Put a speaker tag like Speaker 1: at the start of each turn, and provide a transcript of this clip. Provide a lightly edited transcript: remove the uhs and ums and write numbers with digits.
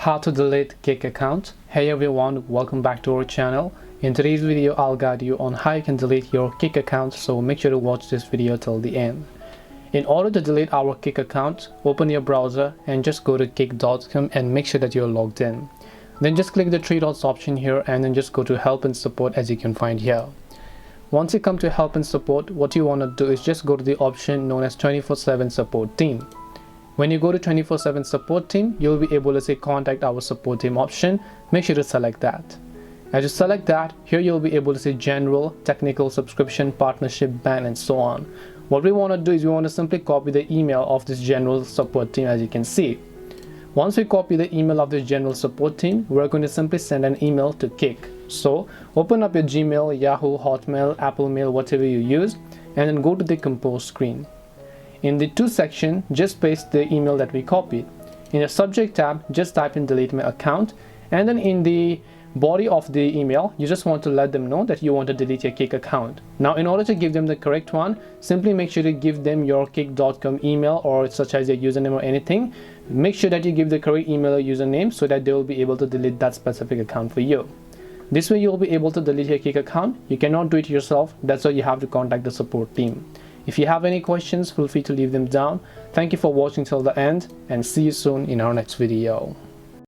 Speaker 1: How to delete Kik account. Hey everyone, welcome back to our channel. In today's video I'll guide you on how you can delete your Kik account, so make sure to watch this video till the end. In order to delete our Kik account, open your browser and just go to kik.com and make sure that you're logged in. Then just click the three dots option here and then just go to help and support, as you can find here. Once you come to help and support, what you want to do is just go to the option known as 24/7 support team. When you go to 24/7 support team, you'll be able to say contact our support team option. Make sure to select that. As you select that, here you'll be able to say general, technical, subscription, partnership, ban, and so on. What we want to do is we want to simply copy the email of this general support team, as you can see. Once we copy the email of this general support team, we're going to simply send an email to Kik. So open up your Gmail, Yahoo, Hotmail, Apple Mail, whatever you use, and then go to the compose screen. In the to section, just paste the email that we copied. In the subject tab, just type in delete my account, and then in the body of the email, you just want to let them know that you want to delete your Kik account. Now, in order to give them the correct one, simply make sure to give them your kik.com email, or such as your username or anything. Make sure that you give the correct email or username so that they will be able to delete that specific account for you. This way you'll be able to delete your Kik account. You cannot do it yourself. That's why you have to contact the support team. If you have any questions, feel free to leave them down. Thank you for watching till the end, and see you soon in our next video.